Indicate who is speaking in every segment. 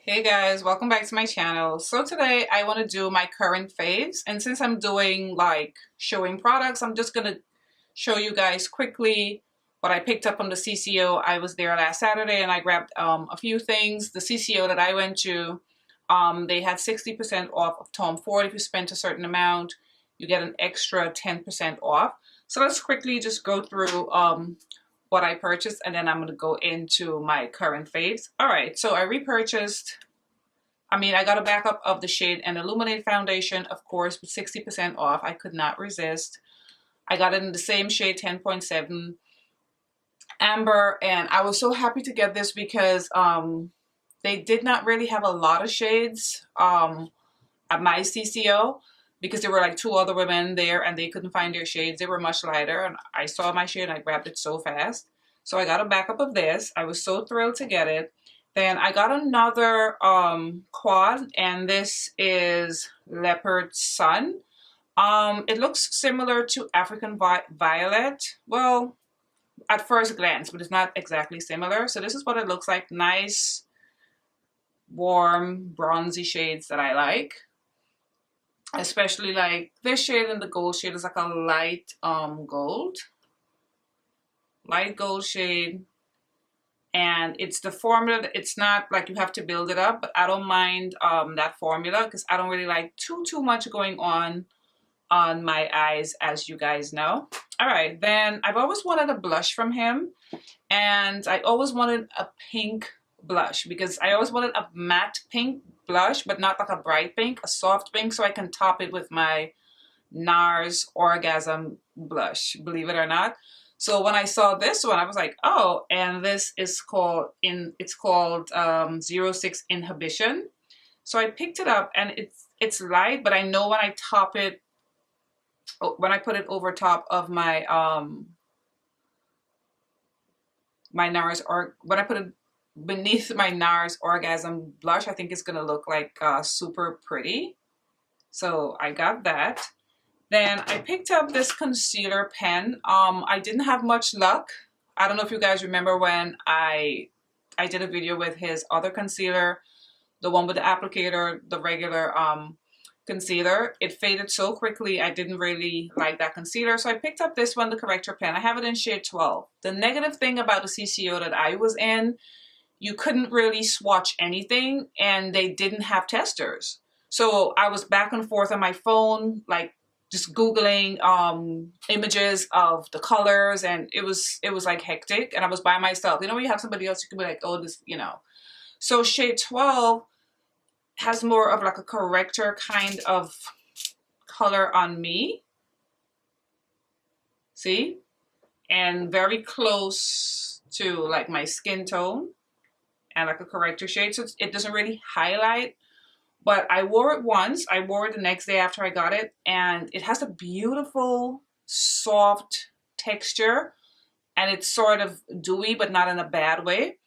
Speaker 1: Hey guys, welcome back to my channel. So today I want to do my current faves, and since I'm doing like showing products, I'm just gonna show you guys quickly what I picked up from the CCO. I was there last Saturday and I grabbed a few things. The CCO that I went to, they had 60% off of Tom Ford. If you spent a certain amount, you get an extra 10% off. So let's quickly just go through what I purchased, and then I'm going to go into my current faves. All right, so I repurchased, I got a backup of the Shade and Illuminate foundation, of course, with 60% off. I could not resist. I got it in the same shade, 10.7 Amber, and I was so happy to get this because they did not really have a lot of shades at my CCO, because there were like two other women there and they couldn't find their shades. They were much lighter, and I saw my shade and I grabbed it so fast. So I got a backup of this. I was so thrilled to get it. Then I got another quad, and this is Leopard Sun. It looks similar to African Violet. Well, at first glance, but it's not exactly similar. So this is what it looks like. Nice, warm, bronzy shades that I like. Especially like this shade and the gold shade is like a light gold. Light gold shade. And it's the formula. It's not like you have to build it up, but I don't mind that formula because I don't really like too much going on my eyes, as you guys know. All right, then I've always wanted a blush from him, and I always wanted a pink blush because I always wanted a matte pink blush, but not like a bright pink, a soft pink, so I can top it with my Nars Orgasm blush, believe it or not. So when I saw this one, I was like, oh, and this is called, it's called 06 Inhibition. So I picked it up, and it's light, but I know when I top it, when I put it over top of my my Nars, or when I put it beneath my Nars Orgasm blush, I think it's gonna look like super pretty. So I got that. Then I picked up this concealer pen. I didn't have much luck. I don't know if you guys remember when I did a video with his other concealer, the one with the applicator, the regular concealer. It faded so quickly. I didn't really like that concealer. So I picked up this one, the Corrector pen. I have it in shade 12. The negative thing about the CCO that I was in, you couldn't really swatch anything, and they didn't have testers. So I was back and forth on my phone, like just Googling images of the colors, and it was like hectic, and I was by myself. You know, when you have somebody else, you can be like, oh, this, you know. So shade 12 has more of like a corrector kind of color on me. See? And very close to like my skin tone, and like a corrector shade. So it doesn't really highlight. But I wore it once. I wore it the next day after I got it, and it has a beautiful, soft texture, and it's sort of dewy, but not in a bad way.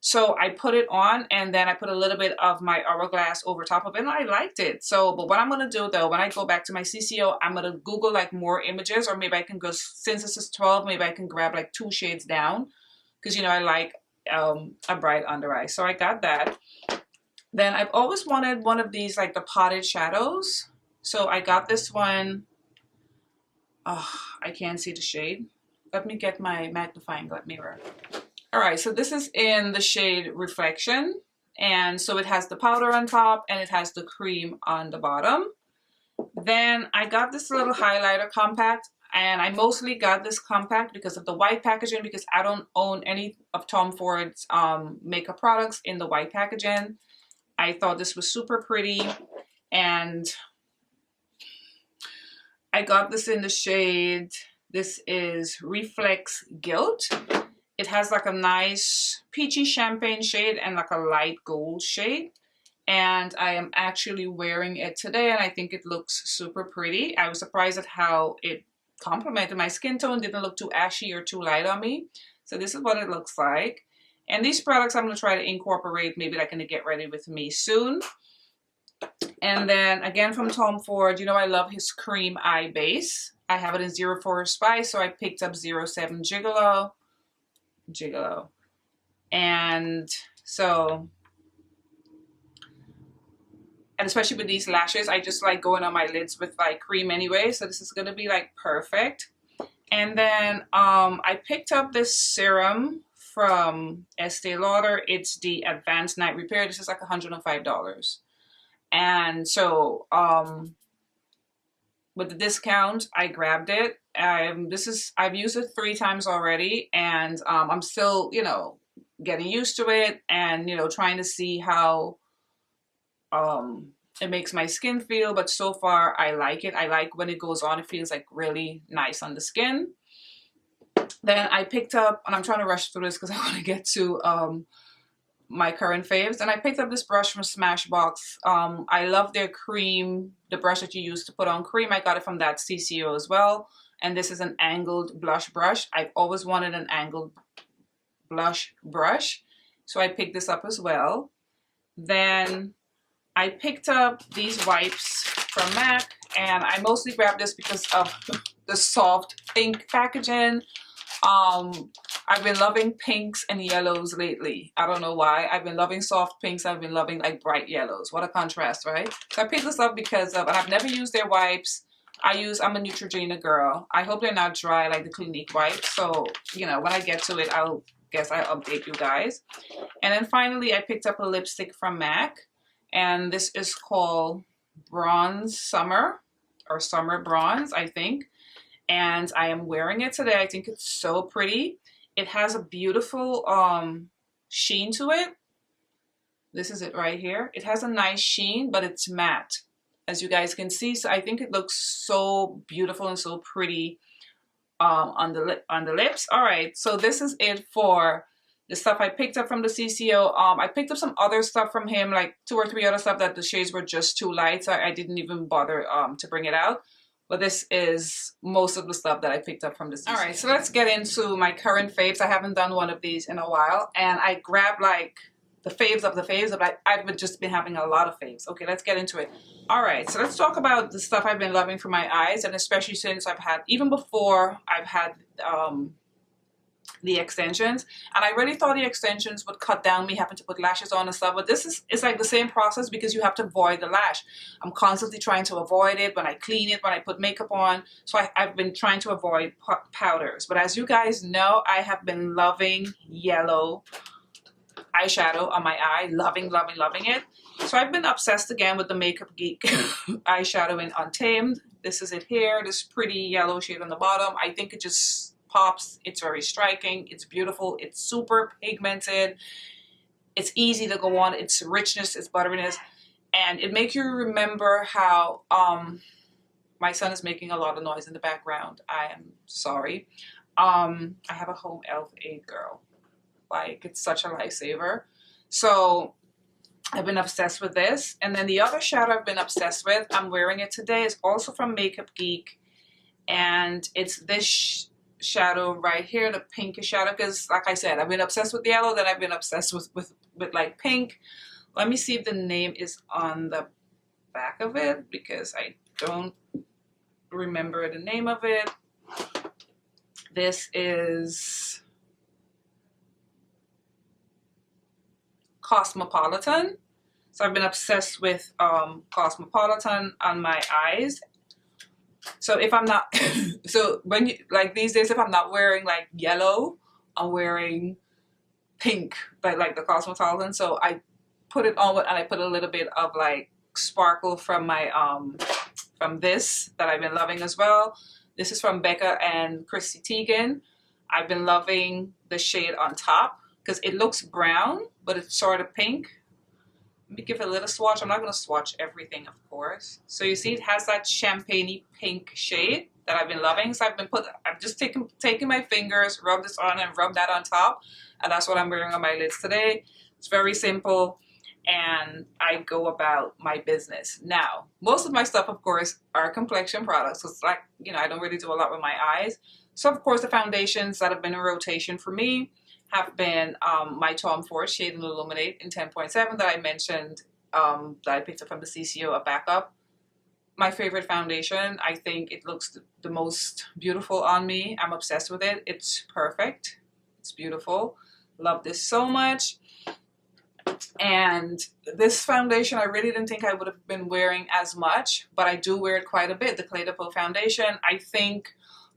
Speaker 1: So I put it on, and then I put a little bit of my Hourglass over top of it, and I liked it. So, but what I'm going to do though, when I go back to my CCO, I'm going to Google like more images, or maybe I can go, since this is 12, maybe I can grab like 2 shades down, because, you know, I like a bright under eye. So I got that. Then I've always wanted one of these, like the potted shadows. So I got this one. Oh, I can't see the shade. Let me get my magnifying glass mirror. All right, so this is in the shade Reflection. And so it has the powder on top and it has the cream on the bottom. Then I got this little highlighter compact. And I mostly got this compact because of the white packaging, because I don't own any of Tom Ford's makeup products in the white packaging. I thought this was super pretty, and I got this in the shade, this is Reflex Gilt. It has like a nice peachy champagne shade and like a light gold shade, and I am actually wearing it today, and I think it looks super pretty. I was surprised at how it complemented my skin tone, didn't look too ashy or too light on me. So this is what it looks like. And these products I'm going to try to incorporate maybe like in the Get Ready With Me soon. And then again from Tom Ford, you know I love his cream eye base. I have it in 04 Spice, so I picked up 07 Gigolo. And so And especially with these lashes, I just like going on my lids with like cream anyway. So this is going to be like perfect. And then I picked up this serum from Estee Lauder. It's the Advanced Night Repair. This is like $105. And so with the discount, I grabbed it. I've used it 3 times already, and I'm still, you know, getting used to it, and, you know, trying to see how it makes my skin feel. But so far, I like it. I like when it goes on, it feels like really nice on the skin. Then I picked up, and I'm trying to rush through this because I want to get to my current faves. And I picked up this brush from Smashbox. I love their cream, the brush that you use to put on cream. I got it from that CCO as well. And this is an angled blush brush. I've always wanted an angled blush brush, so I picked this up as well. Then I picked up these wipes from MAC, and I mostly grabbed this because of the soft pink packaging. I've been loving pinks and yellows lately. I don't know why. I've been loving soft pinks. I've been loving like bright yellows. What a contrast, right? So I picked this up because of, and I've never used their wipes. I'm a Neutrogena girl. I hope they're not dry like the Clinique wipes. So, you know, when I get to it, I'll update you guys. And then finally, I picked up a lipstick from MAC, and this is called Bronze Summer, or Summer Bronze, I think. And I am wearing it today. I think it's so pretty. It has a beautiful sheen to it. This is it right here. It has a nice sheen, but it's matte, as you guys can see. So I think it looks so beautiful and so pretty on the lips. All right, so this is it for the stuff I picked up from the CCO. I picked up some other stuff from him, like 2 or 3 other stuff that the shades were just too light, so I didn't even bother to bring it out. But this is most of the stuff that I picked up from the CCO. All right, so let's get into my current faves. I haven't done one of these in a while, and I grabbed like the faves of the faves. But I've just been having a lot of faves. Okay, let's get into it. All right, so let's talk about the stuff I've been loving for my eyes, and especially since even before I've had the extensions. And I really thought the extensions would cut down me having to put lashes on and stuff, but it's like the same process because you have to avoid the lash. I'm constantly trying to avoid it when I clean it, when I put makeup on. So I've been trying to avoid powders. But as you guys know, I have been loving yellow eyeshadow on my eye. Loving it. So I've been obsessed again with the Makeup Geek eyeshadow in Untamed. This is it here, this pretty yellow shade on the bottom. I think it just pops. It's very striking. It's beautiful. It's super pigmented. It's easy to go on. It's richness, it's butteriness, and it makes you remember how my son is making a lot of noise in the background. I am sorry. I have a home elf aid girl. Like, it's such a lifesaver. So I've been obsessed with this. And then the other shadow I've been obsessed with, I'm wearing it today, is also from Makeup Geek, and it's this shadow right here, the pinkish shadow, because like I said, I've been obsessed with yellow, then I've been obsessed with like pink. Let me see if the name is on the back of it, because I don't remember the name of it. This is Cosmopolitan. So I've been obsessed with Cosmopolitan on my eyes. So if I'm not, so when you, like these days, if I'm not wearing like yellow, I'm wearing pink, but like the Cosmopolitan. So I put it on, and I put a little bit of like sparkle from my, from this that I've been loving as well. This is from Becca and Chrissy Tiegan. I've been loving the shade on top because it looks brown, but it's sort of pink. Let me give it a little swatch. I'm not going to swatch everything, of course. So you see it has that champagne-y pink shade that I've been loving. So I've just taken my fingers, rub this on and rub that on top. And that's what I'm wearing on my lids today. It's very simple, and I go about my business. Now, most of my stuff, of course, are complexion products. So it's like, you know, I don't really do a lot with my eyes. So, of course, the foundations that have been in rotation for me have been my Ford Shade and Illuminate in 10.7 that I mentioned, that I picked up from the CCO, a backup. My favorite foundation. I think it looks the most beautiful on me. I'm obsessed with it. It's perfect. It's beautiful. Love this so much. And this foundation, I really didn't think I would have been wearing as much, but I do wear it quite a bit. The Cle De Peau foundation, I think,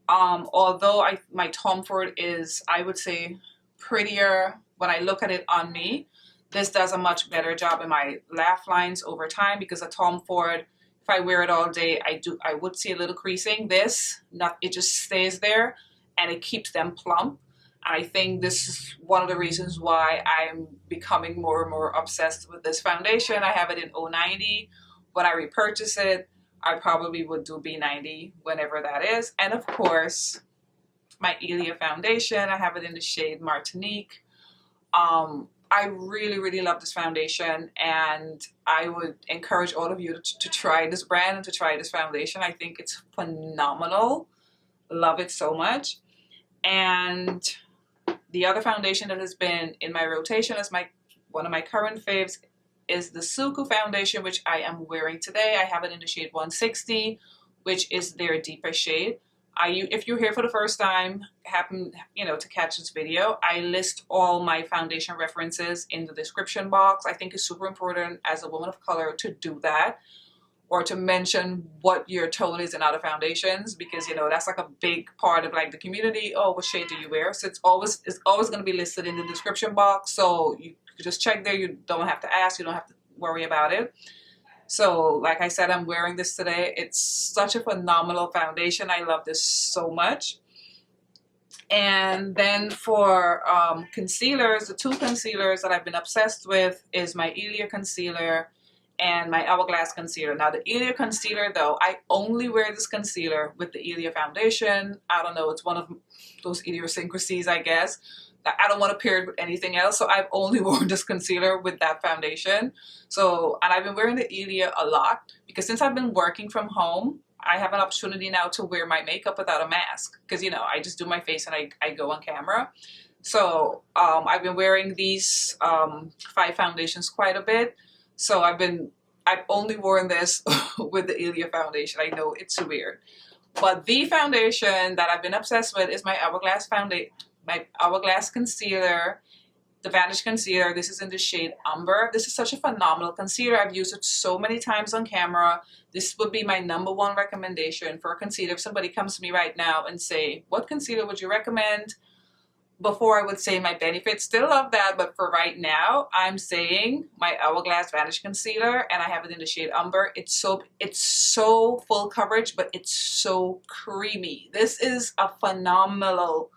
Speaker 1: although my Tom Ford is, I would say, prettier when I look at it on me, this does a much better job in my laugh lines over time, because a Tom Ford, if I wear it all day, I would see a little creasing. This, it just stays there and it keeps them plump. I think this is one of the reasons why I'm becoming more and more obsessed with this foundation. I have it in 090. When I repurchase it, I probably would do B90 whenever that is. And of course, my Ilia foundation, I have it in the shade Martinique. I really, really love this foundation, and I would encourage all of you to try this brand and to try this foundation. I think it's phenomenal. Love it so much. And the other foundation that has been in my rotation as one of my current faves is the Suqqu foundation, which I am wearing today. I have it in the shade 160, which is their deeper shade. If you're here for the first time, happen to catch this video, I list all my foundation references in the description box. I think it's super important as a woman of color to do that, or to mention what your tone is in other foundations, because that's like a big part of like the community. Oh, what shade do you wear? So it's always going to be listed in the description box. So you just check there. You don't have to ask. You don't have to worry about it. So like I said, I'm wearing this today. It's such a phenomenal foundation. I love this so much. And then for concealers, the two concealers that I've been obsessed with is my Ilia concealer and my Hourglass concealer. Now the Ilia concealer though, I only wear this concealer with the Ilia foundation. I don't know, it's one of those idiosyncrasies, I guess. I don't want to pair it with anything else, so I've only worn this concealer with that foundation. So, and I've been wearing the Ilia a lot, because since I've been working from home, I have an opportunity now to wear my makeup without a mask, because I just do my face and I go on camera. So I've been wearing these 5 foundations quite a bit. So I've only worn this with the Ilia foundation. I know it's weird, but the foundation that I've been obsessed with is my Hourglass foundation. My Hourglass concealer, the Vanish concealer. This is in the shade Umber. This is such a phenomenal concealer. I've used it so many times on camera. This would be my #1 recommendation for a concealer. If somebody comes to me right now and say, what concealer would you recommend? Before I would say my Benefit. Still love that, but for right now, I'm saying my Hourglass Vanish concealer, and I have it in the shade Umber. It's so full coverage, but it's so creamy. This is a phenomenal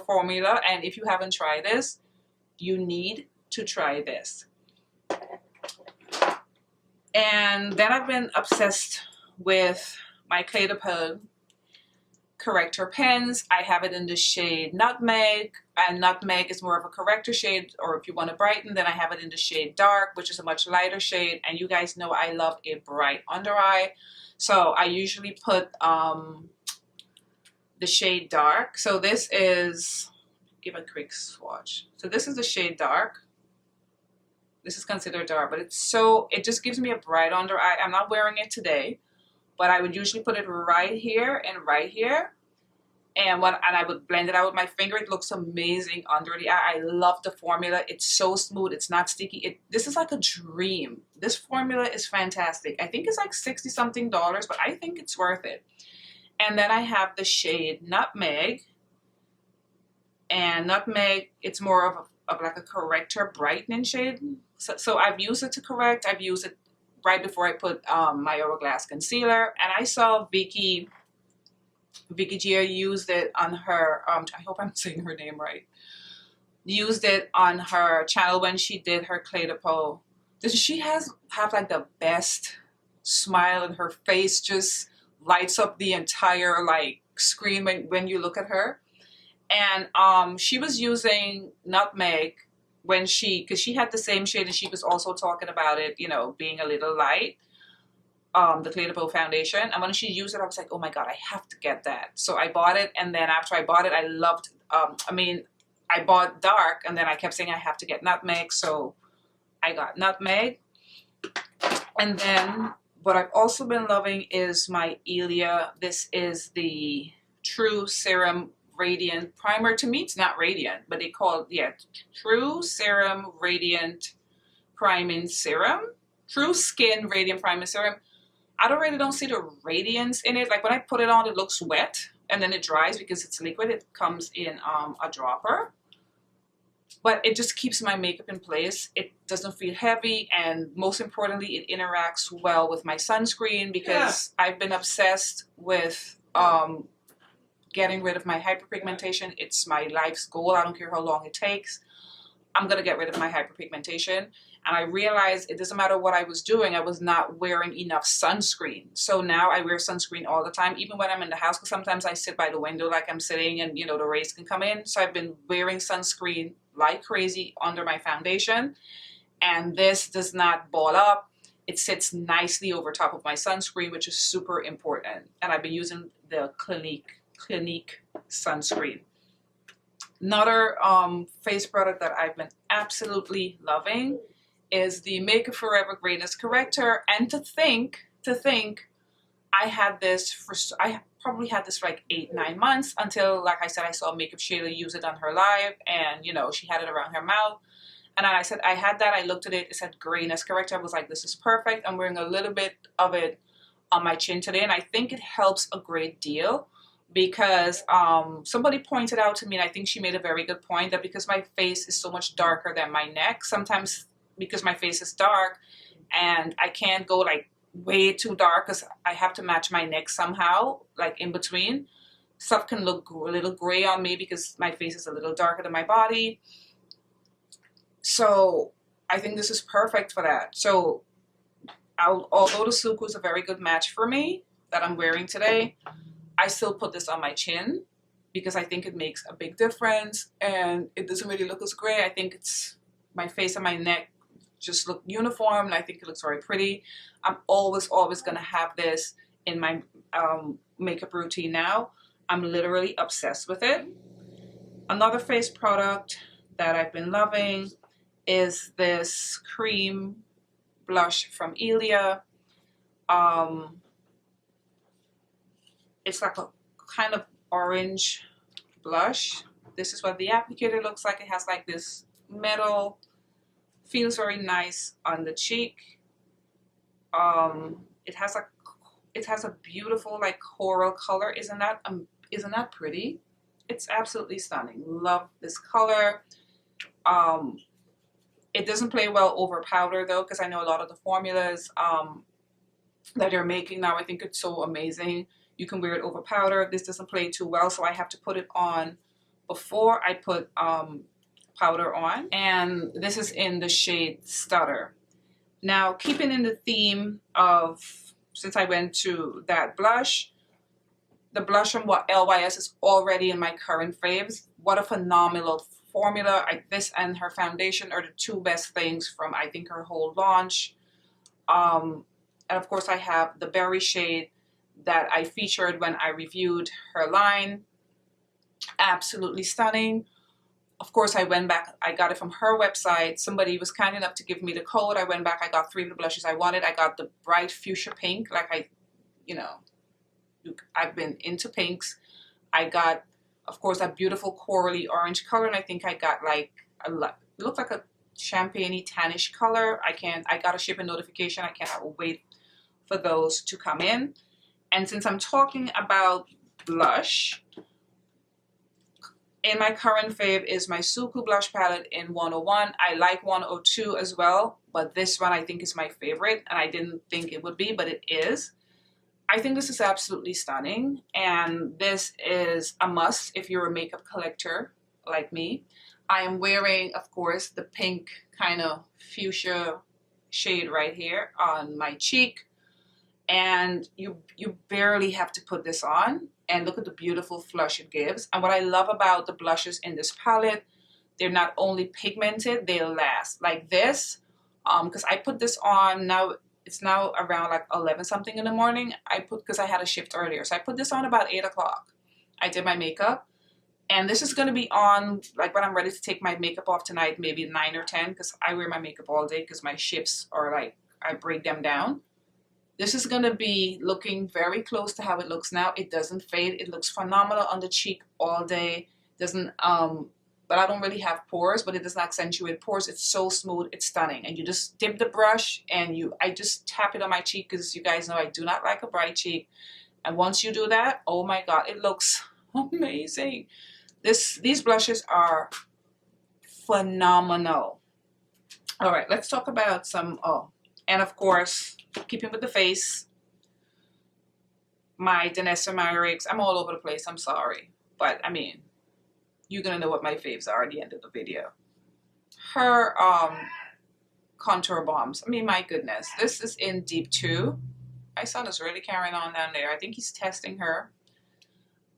Speaker 1: formula, and if you haven't tried this, you need to try this. And then I've been obsessed with my Cle De Peau Corrector pens. I have it in the shade Nutmeg, and Nutmeg is more of a corrector shade, or if you want to brighten, then I have it in the shade Dark, which is a much lighter shade. And you guys know I love a bright under eye, so I usually put the shade Dark. So this is, give a quick swatch. So this is the shade Dark. This is considered dark, but it just gives me a bright under eye. I'm not wearing it today, but I would usually put it right here and right here. And I would blend it out with my finger. It looks amazing under the eye. I love the formula. It's so smooth. It's not sticky. This is like a dream. This formula is fantastic. I think it's like $60-something, but I think it's worth it. And then I have the shade Nutmeg. And Nutmeg, it's more of like a corrector brightening shade. So I've used it to correct. I've used it right before I put my Hourglass concealer. And I saw Vicky Gia used it on her, I hope I'm saying her name right, used it on her channel when she did her Cle De Peau. She have like the best smile, and her face just lights up the entire like screen when you look at her. And she was using Nutmeg because she had the same shade, and she was also talking about it, being a little light, the Cle De Peau foundation. And when she used it, I was like, oh my God, I have to get that. So I bought it, and then after I bought it, I loved, I bought Dark, and then I kept saying I have to get Nutmeg, so I got Nutmeg. And then what I've also been loving is my Ilia. This is the True Serum Radiant Primer. To me, it's not radiant, but they call it, yeah, True Serum Radiant Priming Serum. True Skin Radiant Priming Serum. I don't see the radiance in it. Like when I put it on, it looks wet, and then it dries because it's liquid. It comes in a dropper. But it just keeps my makeup in place. It doesn't feel heavy, and most importantly, it interacts well with my sunscreen, because I've been obsessed with getting rid of my hyperpigmentation. It's my life's goal. I don't care how long it takes. I'm going to get rid of my hyperpigmentation. And I realized it doesn't matter what I was doing, I was not wearing enough sunscreen. So now I wear sunscreen all the time, even when I'm in the house, because sometimes I sit by the window like I'm sitting and, you know, the rays can come in. So I've been wearing sunscreen like crazy under my foundation. And this does not ball up. It sits nicely over top of my sunscreen, which is super important. And I've been using the Clinique sunscreen. Another face product that I've been absolutely loving is the Makeup Forever Greyness Corrector. And to think, I had this for, I probably had this for like 8-9 months, until, like I said, I saw Makeup Shayla use it on her live, and you know, she had it around her mouth. And I said, I had that, I looked at it, it said Greyness Corrector. I was like, this is perfect. I'm wearing a little bit of it on my chin today, and I think it helps a great deal. Because somebody pointed out to me, and I think she made a very good point, that because my face is so much darker than my neck, sometimes because my face is dark and I can't go like way too dark because I have to match my neck somehow, like in between, stuff can look a little gray on me because my face is a little darker than my body. So I think this is perfect for that. So although the Suqqu is a very good match for me that I'm wearing today, I still put this on my chin because I think it makes a big difference, and it doesn't really look as gray. I think it's my face and my neck just look uniform, and I think it looks very pretty. I'm always going to have this in my makeup routine now. I'm literally obsessed with it. Another face product that I've been loving is this cream blush from Ilia. It's like a kind of orange blush. This is what the applicator looks like. It has like this metal, feels very nice on the cheek. It has a beautiful like coral color. Isn't that pretty? It's absolutely stunning. Love this color. It doesn't play well over powder though, because I know a lot of the formulas that they're making now, I think it's so amazing. You can wear it over powder. This doesn't play too well, so I have to put it on before I put powder on. And this is in the shade Stutter. Now, keeping in the theme of, since I went to that blush, the blush from LYS is already in my current faves. What a phenomenal formula. This and her foundation are the two best things from, I think, her whole launch. And of course, I have the berry shade that I featured when I reviewed her line. Absolutely stunning. Of course, I went back, I got it from her website. Somebody was kind enough to give me the code. I went back, I got 3 of the blushes I wanted. I got the bright fuchsia pink, like I've been into pinks. I got, of course, that beautiful corally orange color, and I think I got like it looked like a champagne-y tannish color. I got a shipping notification. I cannot wait for those to come in. And since I'm talking about blush, in my current fave is my Suqqu blush palette in 101. I like 102 as well, but this one I think is my favorite, and I didn't think it would be, but it is. I think this is absolutely stunning, and this is a must if you're a makeup collector like me. I am wearing, of course, the pink kind of fuchsia shade right here on my cheek. And you barely have to put this on, and look at the beautiful flush it gives. And what I love about the blushes in this palette, they're not only pigmented, they last. Like this, because I put this on now, it's now around like 11 something in the morning. Because I had a shift earlier, so I put this on about 8 o'clock. I did my makeup, and this is going to be on like when I'm ready to take my makeup off tonight, maybe 9 or 10, because I wear my makeup all day because my shifts are like, I break them down. This is going to be looking very close to how it looks now. It doesn't fade. It looks phenomenal on the cheek all day. Doesn't but I don't really have pores, but it doesn't accentuate pores. It's so smooth, it's stunning. And you just dip the brush and I just tap it on my cheek, because you guys know I do not like a bright cheek. And once you do that, oh my God, it looks amazing. These blushes are phenomenal. All right, let's talk about some, and of course, keeping with the face, my Danessa Myricks. I'm all over the place, I'm sorry. But I mean, you're gonna know what my faves are at the end of the video. Her contour bombs. I mean, my goodness. This is in Deep 2. My son is really carrying on down there. I think he's testing her.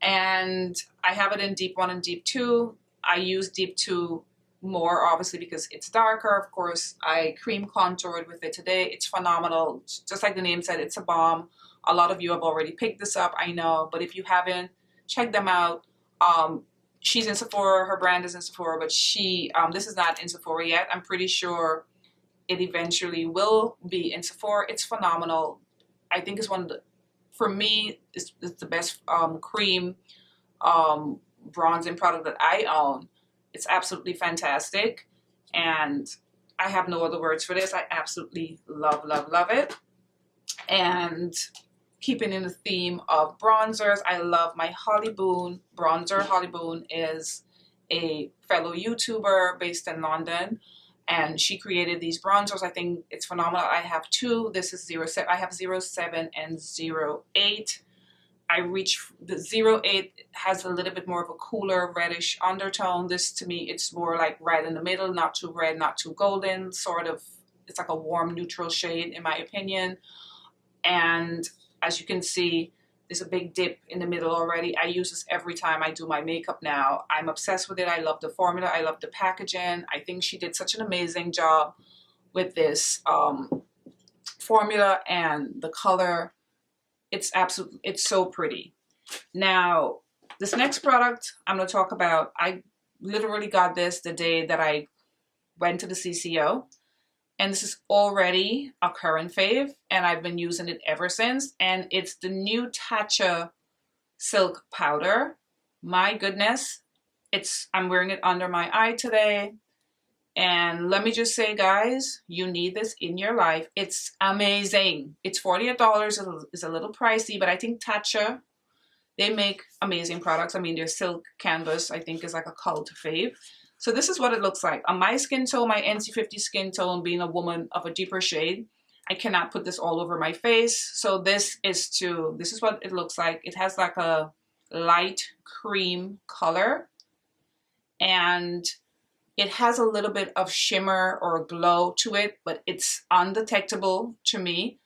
Speaker 1: And I have it in Deep 1 and Deep 2. I use Deep 2 more, obviously, because it's darker. Of course, I cream contoured with it today. It's phenomenal. Just like the name said, it's a bomb. A lot of you have already picked this up, I know. But if you haven't, check them out. She's in Sephora, her brand is in Sephora, but this is not in Sephora yet. I'm pretty sure it eventually will be in Sephora. It's phenomenal. I think it's one of the, for me, it's the best cream bronzing product that I own. It's absolutely fantastic. And I have no other words for this. I absolutely love, love, love it. And keeping in the theme of bronzers, I love my Holly Boone bronzer. Holly Boone is a fellow YouTuber based in London, and she created these bronzers. I think it's phenomenal. I have two. This is 07. I have 07 and 08. I reach the 08 has a little bit more of a cooler reddish undertone. This, to me, it's more like right in the middle, not too red, not too golden, sort of. It's like a warm neutral shade in my opinion. And as you can see, there's a big dip in the middle already. I use this every time I do my makeup now. I'm obsessed with it. I love the formula. I love the packaging. I think she did such an amazing job with this formula and the color. It's so pretty. Now, this next product I'm going to talk about, I literally got this the day that I went to the CCO. And this is already a current fave, and I've been using it ever since. And it's the new Tatcha Silk Powder. My goodness, I'm wearing it under my eye today. And let me just say, guys, you need this in your life. It's amazing. It's $48. It's a little pricey, but I think Tatcha, they make amazing products. I mean, their silk canvas, I think, is like a cult fave. So this is what it looks like. On my skin tone, my NC50 skin tone, being a woman of a deeper shade, I cannot put this all over my face. So this is what it looks like. It has like a light cream color. And it has a little bit of shimmer or glow to it, but it's undetectable to me.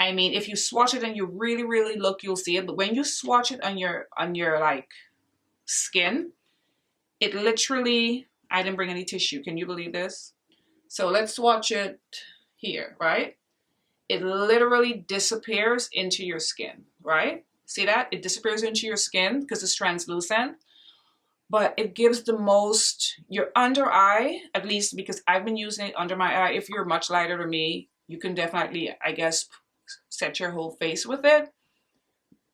Speaker 1: I mean, if you swatch it and you really, really look, you'll see it. But when you swatch it on your like skin, it literally, I didn't bring any tissue. Can you believe this? So let's swatch it here, right? It literally disappears into your skin, right? See that? It disappears into your skin because it's translucent. But it gives the most, your under eye, at least because I've been using it under my eye. If you're much lighter than me, you can definitely, I guess, set your whole face with it.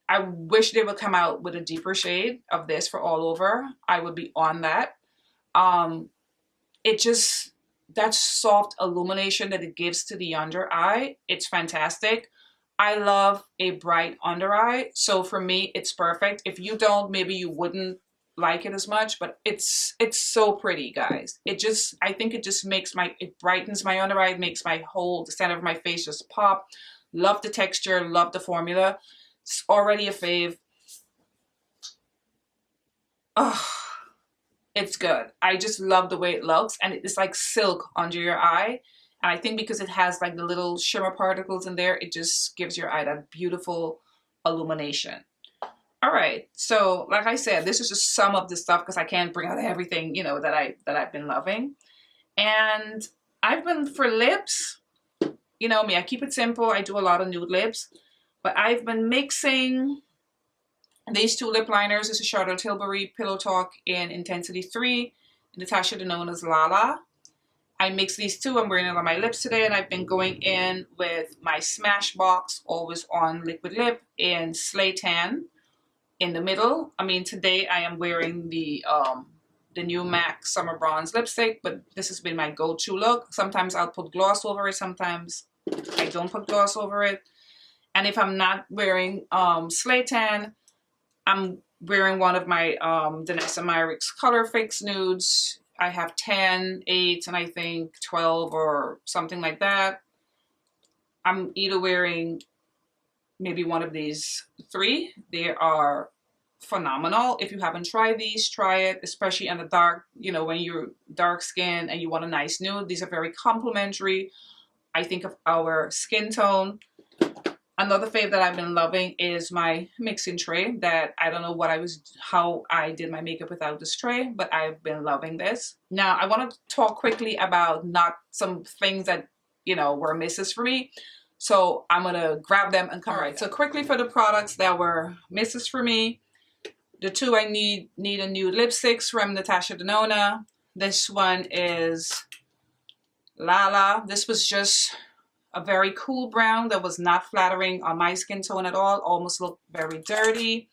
Speaker 1: I wish they would come out with a deeper shade of this for all over. I would be on that. That soft illumination that it gives to the under eye, it's fantastic. I love a bright under eye. So for me, it's perfect. If you don't, maybe you wouldn't like it as much, but it's so pretty, guys. I think it just it brightens my under eye. It makes the center of my face just pop. Love the texture, love the formula. It's already a fave. Oh, it's good. I just love the way it looks, and it's like silk under your eye. And I think because it has like the little shimmer particles in there, it just gives your eye that beautiful illumination. All right, so like I said, this is just some of the stuff because I can't bring out everything, you know, that I've been loving. And I've been, for lips, you know me, I keep it simple. I do a lot of nude lips, but I've been mixing these two lip liners. This is Charlotte Tilbury Pillow Talk in Intensity 3, Natasha known as Lala. I mixed these two. I'm wearing it on my lips today, and I've been going in with my Smashbox Always On Liquid Lip in Slay Tan in the middle. I mean, today I am wearing the new MAC Summer Bronze lipstick, but this has been my go-to look. Sometimes I'll put gloss over it, sometimes I don't put gloss over it. And if I'm not wearing Slay Tan, I'm wearing one of my Danessa Myricks Color Fix nudes. I have 10, 8, and I think 12 or something like that. I'm either wearing maybe one of these 3. They are phenomenal. If you haven't tried these, try it, especially on the dark, you know, when you're dark skin and you want a nice nude. These are very complimentary, I think, of our skin tone. Another fave that I've been loving is my mixing tray that I don't know how I did my makeup without this tray, but I've been loving this. Now, I want to talk quickly about some things that, you know, were misses for me. So I'm going to grab them and come right. So quickly for the products that were misses for me. The 2 I need a nude lipsticks from Natasha Denona. This one is Lala. This was just a very cool brown that was not flattering on my skin tone at all. Almost looked very dirty.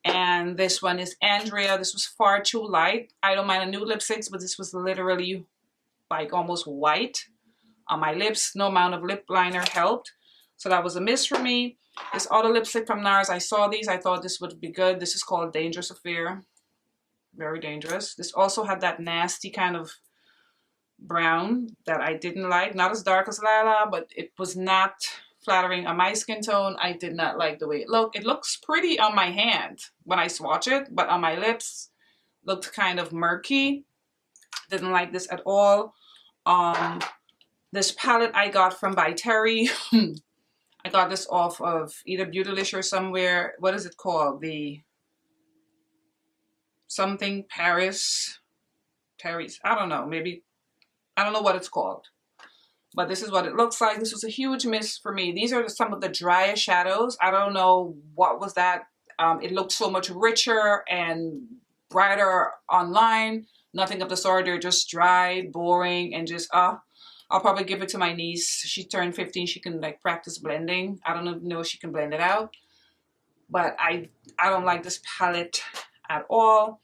Speaker 1: And this one is Andrea. This was far too light. I don't mind a nude lipsticks, but this was literally like almost white on my lips. No amount of lip liner helped. So that was a miss for me. This other lipstick from Nars, I saw these. I thought this would be good. This is called Dangerous Affair. Very dangerous. This also had that nasty kind of brown that I didn't like. Not as dark as Lala, but it was not flattering on my skin tone. I did not like the way it looked. It looks pretty on my hand when I swatch it, but on my lips looked kind of murky. Didn't like this at all. This palette I got from By Terry. I got this off of either Beautylish or somewhere. What is it called? The something Paris. I don't know. Maybe. I don't know what it's called. But this is what it looks like. This was a huge miss for me. These are some of the driest shadows. I don't know what was that. It looked so much richer and brighter online. Nothing of the sort. They're just dry, boring, and just I'll probably give it to my niece. She turned 15. She can like practice blending. I don't know if she can blend it out. But I don't like this palette at all.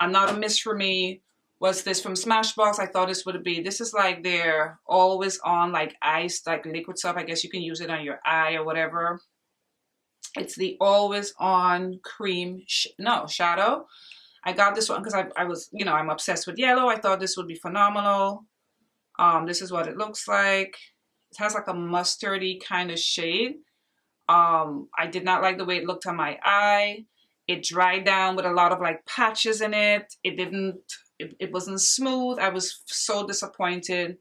Speaker 1: Not a miss for me was this from Smashbox. I thought this would be, this is like their always on like ice, like liquid stuff. I guess you can use it on your eye or whatever. It's the always on cream, shadow. I got this one because I was, you know, I'm obsessed with yellow. I thought this would be phenomenal. This is what it looks like. It has like a mustardy kind of shade. I did not like the way it looked on my eye. It dried down with a lot of like patches in it. It wasn't smooth. I was so disappointed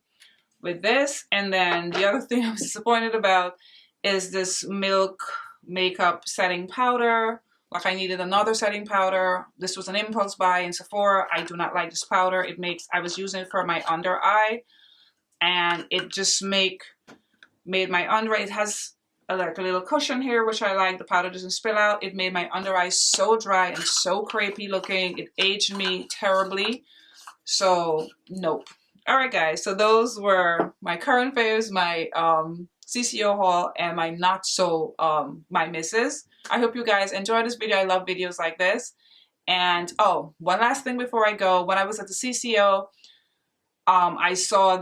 Speaker 1: with this. And then the other thing I was disappointed about is this Milk makeup setting powder. Like I needed another setting powder. This was an impulse buy in Sephora. I do not like this powder. I was using it for my under eye, and it just made my under eye, it has like a little cushion here, which I like. The powder doesn't spill out. It made my under eye so dry and so crepey looking. It aged me terribly. So nope. All right, guys. So those were my current faves, my CCO haul, and my my misses. I hope you guys enjoyed this video. I love videos like this. And oh, one last thing before I go. When I was at the CCO, I saw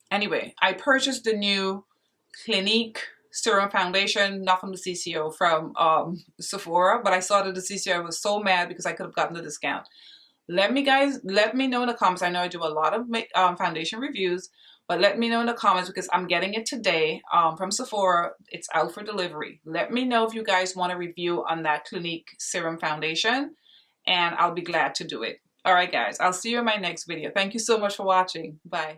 Speaker 1: anyway, I purchased the new Clinique Serum Foundation, not from the CCO, from Sephora, but I saw that the CCO. I was so mad because I could have gotten the discount. Let me know in the comments. I know I do a lot of foundation reviews, but let me know in the comments because I'm getting it today from Sephora. It's out for delivery. Let me know if you guys want a review on that Clinique Serum Foundation, and I'll be glad to do it. All right, guys, I'll see you in my next video. Thank you so much for watching. Bye.